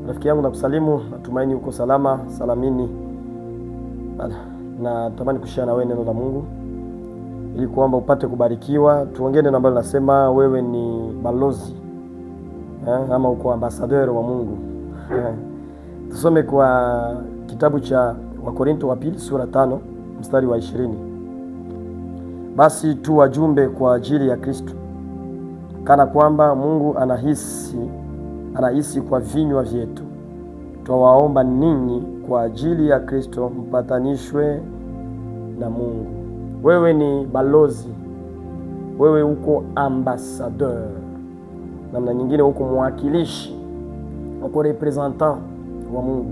Rafiki yangu nakusalimu, natumaini uko salama salamini. Na natamani kushare na wewe neno la Mungu ili kwamba upate kubarikiwa. Tuongee neno ambalo nasema wewe ni balozi ama uko ambassadeur wa Mungu. Tusome kwa kitabu cha Wakorinto wa pili sura 5 mstari wa 20. Basi tu wajumbe kwa ajili ya Kristo, kana kwamba Mungu anahisi kwa vinywa vyetu. Twawaomba ninyi kwa ajili ya Kristo mpatanishwe na Mungu. Wewe ni balozi, wewe uko ambassadeur, namna nyingine uko mwakilishi, uko representant wa Mungu.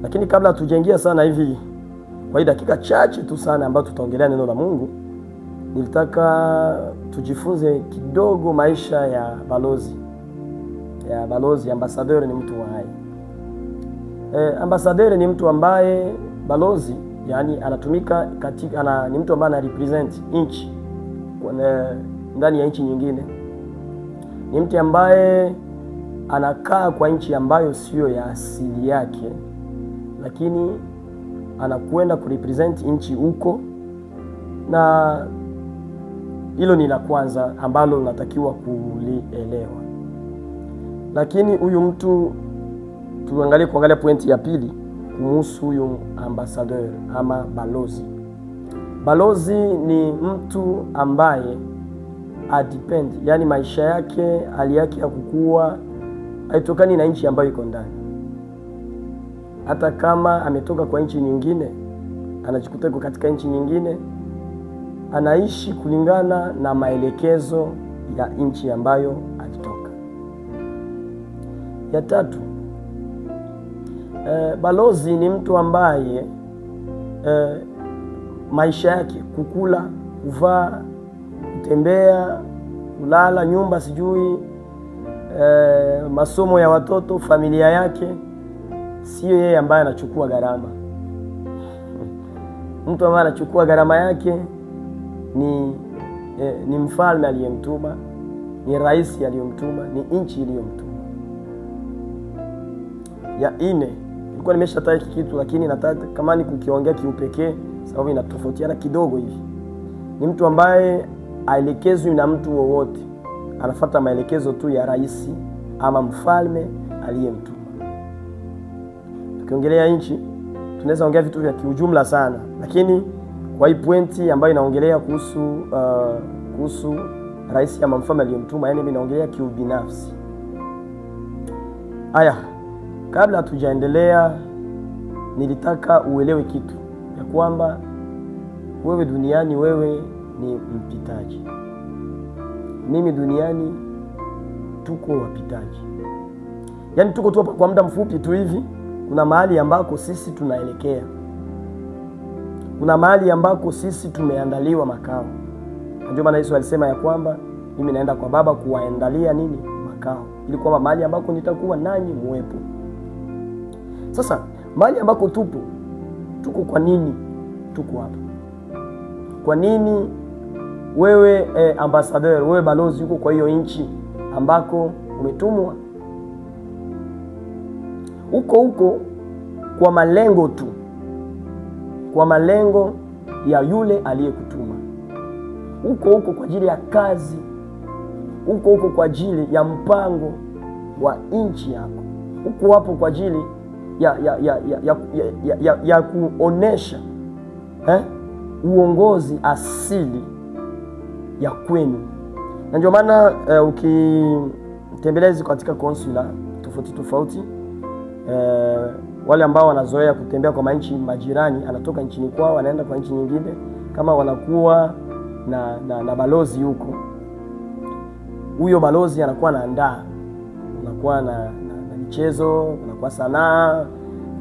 Lakini kabla tujaingia sana hivi, kwa hii dakika chache tu sana ambayo tutaongelea neno la Mungu, nilitaka tujifunze kidogo maisha ya balozi. Ambassadeur ni mtu wa hai. Ambassadeur ni mtu ambaye balozi, yani anatumika katika ni mtu ambaye ana represent nchi ndani ya nchi nyingine. Ni mtu ambaye anakaa kwa nchi ambayo sio ya asili yake, lakini anakwenda kurepresent nchi huko, na hilo ni la kwanza ambalo unatakiwa kulielewa. Lakini huyu mtu kuangalia pointi ya pili kuhusu huyu ambassadeur ama balozi. Balozi ni mtu ambaye adepend, yani maisha yake, hali yake ya kukua haitokani na nchi ambayo iko ndani. Hata kama ametoka kwa nchi nyingine, anajikuta katika nchi nyingine, anaishi kulingana na maelekezo ya nchi ambayo alitoka. Ya tatu, balozi ni mtu ambaye maisha yake, kukula, kuvaa, kutembea, kulala, nyumba sijui, masomo ya watoto, familia yake, sio yeye ambaye anachukua gharama. Mtu ambaye anachukua gharama yake ni mfalme aliyemtuma, ni rais aliyemtuma, ni nchi iliyomtuma. Ya nne, nilikuwa nimeshataja kitu lakini nataka kama ni kukiongea kiupekee sababu inatofautiana kidogo hivi. Ni mtu ambaye aelekezwi na mtu wowote, anafuata maelekezo tu ya rais ama mfalme aliyemtuma. Tukiongelea nchi, tunaweza ongea vitu vya kiujumla sana, lakini kwa hii pointi ambayo inaongelea kuhusu rais ama mfalme aliyemtuma, yani inaongelea kiubinafsi. Haya, kabla hatujaendelea, nilitaka uelewe kitu ya kwamba wewe duniani, wewe ni mpitaji. Mimi duniani tuko wapitaji. Yani tuko tu kwa muda mfupi tu hivi. Kuna mahali ambako sisi tunaelekea. Kuna mahali ambako sisi tumeandaliwa makao. Ndio maana Yesu alisema ya kwamba mimi naenda kwa Baba kuwaandalia nini? Makao. Ili kwamba mahali ambako nitakuwa nanyi muwepo. Sasa mahali ambako tuko kwa nini tuko hapa? Kwa nini wewe ambassadeur, wewe balozi uko kwa hiyo nchi ambako umetumwa? Uko kwa malengo tu, kwa malengo ya yule aliyekutuma. Uko kwa ajili ya kazi, uko kwa ajili ya mpango wa nchi yako. Uko hapo kwa ajili ya kuonesha uongozi asili ya kwenu. Na ndio maana ukitembelea katika konsula tofauti, wale ambao wanazoea kutembea kwa nchi majirani, anatoka nchini kwao anaenda kwa nchi nyingine, kama wanakuwa na balozi huko, huyo balozi anakuwa anaandaa, unakuwa na michezo, unakuwa sanaa,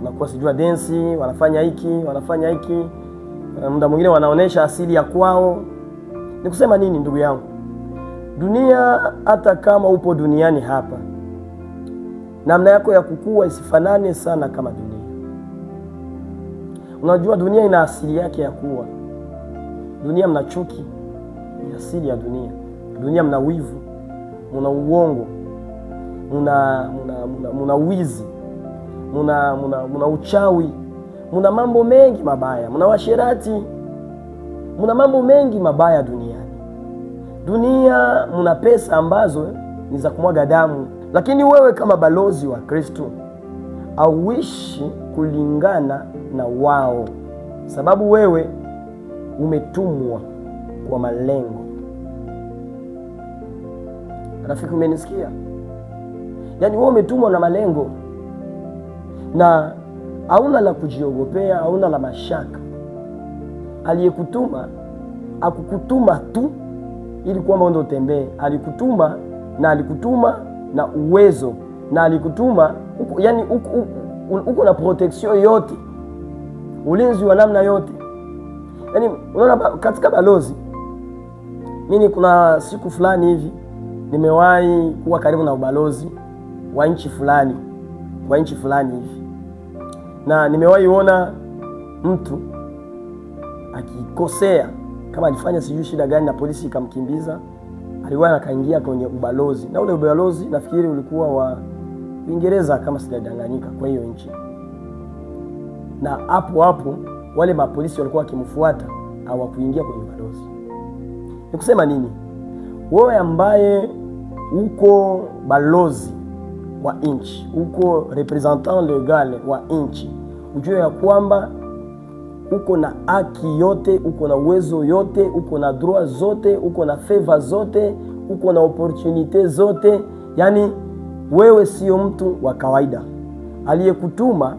unakuwa sijua dance, wanafanya hiki, muda mwingine wanaonesha asili ya kwao. Ni kusema nini ndugu yangu? Dunia, hata kama upo duniani hapa, namna yako ya kukua isifanane sana kama dunia. Unajua dunia ina asili yake ya kuwa. Dunia mna chuki, ni asili ya dunia. Dunia mna wivu, mna uongo, mna wizi, muna uchawi, muna mambo mengi mabaya, muna washerati, muna mambo mengi mabaya duniani. Dunia muna pesa ambazo ni za kumwaga damu, lakini wewe kama balozi wa Kristo hauishi kulingana na wao, sababu wewe umetumwa kwa malengo. Rafiki, umenisikia? Yaani wewe umetumwa na malengo, na hauna la kujiogopea, hauna la mashaka. Aliyekutuma akukutuma tu ili kwamba ndio utembee. Alikutuma na uwezo, na alikutuma yani uko na protection yote, ulinzi wa namna yote. Yaani unaona, katika balozi mimi kuna siku fulani hivi nimewahi kuwa karibu na ubalozi wa nchi fulani, hivi, na nimewahi ona mtu akikosea, kama alifanya sijui shida gani na polisi ikamkimbiza, aliwahi akaingia kwenye ubalozi, na ule ubalozi nafikiri ulikuwa wa Uingereza kama sijadanganyika, kwa hiyo nchi. Na hapo wale mapolisi walikuwa wakimfuata, hawakuingia kwenye ubalozi. Nikusema nini? Wewe ambaye uko balozi wa nchi, uko representant legal wa nchi, ujue ya kwamba uko na haki yote, uko na uwezo yote, uko na droit zote, uko na favor zote, uko na opportunity zote. Yani wewe sio mtu wa kawaida. Aliyekutuma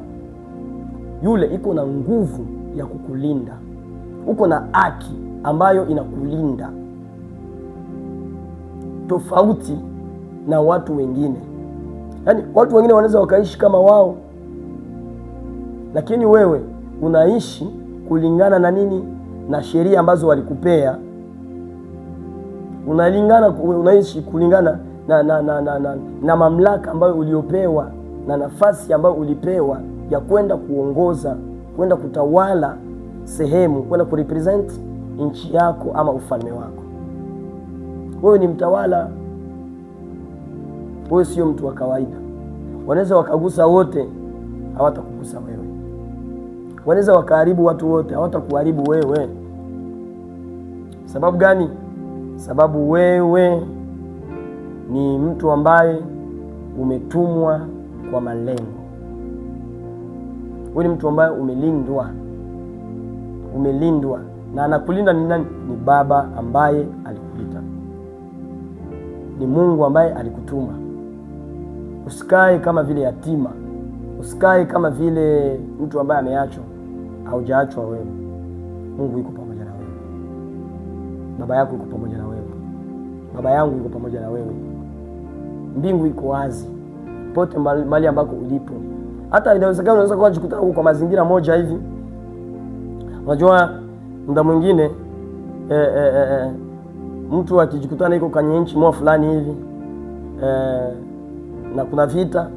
yule iko na nguvu ya kukulinda, uko na haki ambayo inakulinda, tofauti na watu wengine. Yani watu wengine wanaweza wakaishi kama wao, lakini wewe unaishi kulingana na nini? Na sheria ambazo walikupea. Unaishi kulingana na mamlaka ambayo uliopewa, na nafasi ambayo ulipewa ya kwenda kuongoza, kwenda kutawala sehemu, kwenda kurepresent nchi yako ama ufalme wako. Wewe ni mtawala. Wewe sio mtu wa kawaida. Wanaweza wakagusa wote, hawatakugusa wewe. Wanaweza wakaharibu watu wote, hawatakuharibu wewe. Sababu gani? Sababu wewe ni mtu ambaye umetumwa kwa malengo. Wewe ni mtu ambaye umelindwa, na anakulinda ni nani? Ni Baba ambaye alikuita, ni Mungu ambaye alikutuma. Usikae kama vile yatima, usikae kama vile mtu ambaye ameachwa. Haujaachwa wewe. Mungu yuko pamoja na wewe. Baba yako yuko pamoja na wewe. Baba yangu yuko pamoja na wewe. Mbingu iko wazi pote mahali ambako ulipo. Hata inawezekana unaweza kujikuta huko kwa mazingira moja hivi. Unajua muda mwingine mtu akijikutana yuko kwenye nchi moja fulani hivi, na kuna vita,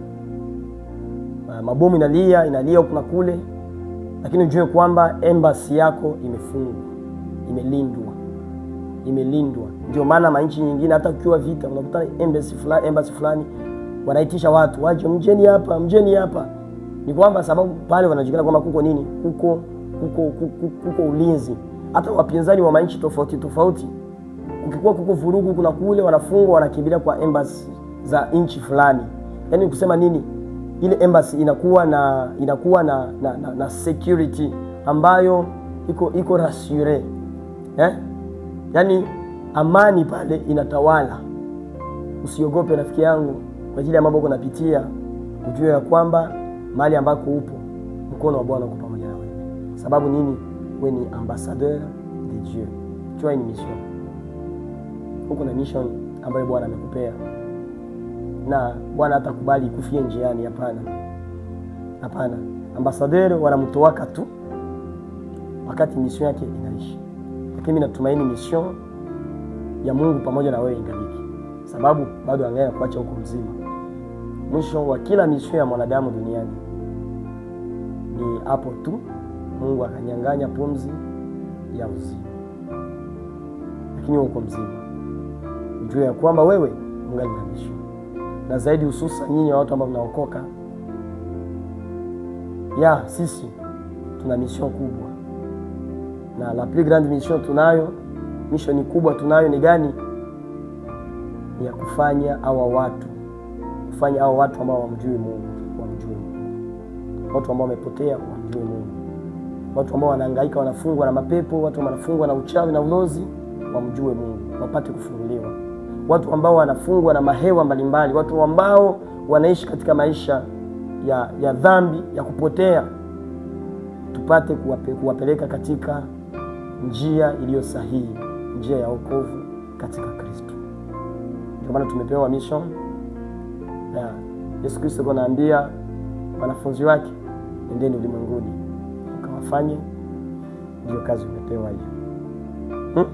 mabomu inalia huko na kule, lakini ujue kwamba embassy yako imefungwa, imelindwa. Ndio maana manchi nyingine hata ukiwa vita unakuta embassy fulani wanaitisha watu waje, mjeni hapa. Ni kwamba sababu pale wanajikana kwamba kuko nini? Kuko ulinzi. Hata wapinzani wa manchi tofauti, ukikuwa kuko vurugu kuna kule, wanafungwa, wanakimbilia kwa embassy za nchi fulani. Yaani kusema nini? Ile embassy inakuwa na security ambayo iko rassure. Yaani amani pale inatawala. Usiogope rafiki yangu kwa ajili ya mambo unapitia. Ujue ya kwamba mahali ambako upo, mkono wa Bwana uko pamoja na wewe. Sababu nini? Wewe ni ambassadeur de Dieu. Tu as une mission. Uko na mission ambayo Bwana amekupea. Na Bwana hatakubali kufia njiani, hapana. Ambassadeur wanamtoaka tu wakati mission yake inaishi. Lakini mimi natumaini mission ya Mungu pamoja na wewe ingaliki. Sababu bado angalia kuacha huko mzima. Mwisho wa kila mission ya mwanadamu duniani ni hapo tu Mungu akanyang'anya pumzi ya uzima. Lakini uko mzima, ujue ya kwamba wewe ungali na mission. Na zaidi hususa nyinyi watu ambao mnaokoka, sisi tuna mission kubwa, na la plus grande mission tunayo, mission kubwa tunayo ni gani? Ni ya kufanya hawa watu ambao wamjui Mungu, watu ambao wamepotea wamjue Mungu, watu ambao wanahangaika, wanafungwa na mapepo, watu wanafungwa na uchawi na ulozi, wamjue Mungu, wapate kufunguliwa, watu ambao wanafungwa na mahewa mbalimbali, watu ambao wanaishi katika maisha ya dhambi, ya kupotea, tupate kuwapeleka katika njia iliyo sahihi, njia ya wokovu katika Kristo. Ndio maana tumepewa mission. Yesu Kristo anaambia wanafunzi wake, nendeni ulimwenguni mkawafanye. Ndio kazi umepewa hiyo.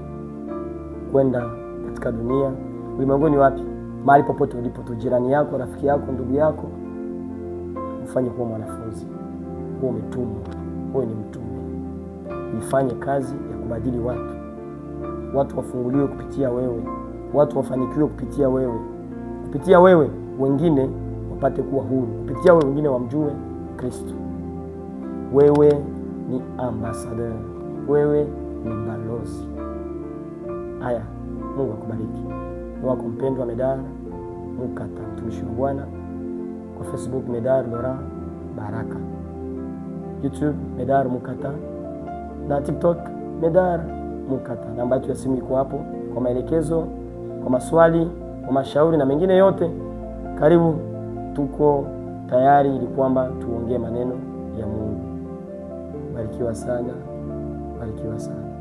Kwenda katika dunia. Ulimwenguni wapi? Mahali popote ulipo tu, jirani yako, rafiki yako, ndugu yako, ufanye kuwa mwanafunzi. Wewe umetumwa, wewe ni mtume. Ifanye kazi ya kubadili watu wafunguliwe kupitia wewe, watu wafanikiwe kupitia wewe, kupitia wewe wengine wapate kuwa huru, kupitia wewe wengine wamjue Kristo. Wewe ni ambassador, wewe ni balozi. Haya, Mungu akubariki. Wako mpendwa Medar Mukata, mtumishi wa Bwana. Kwa Facebook Medar Laurent Baraka, YouTube Medar Mukata, na TikTok Medar Mukata. Namba yetu ya simu iko hapo kwa maelekezo, kwa maswali, kwa mashauri na mengine yote. Karibu, tuko tayari ili kwamba tuongee maneno ya Mungu. Barikiwa sana, barikiwa sana.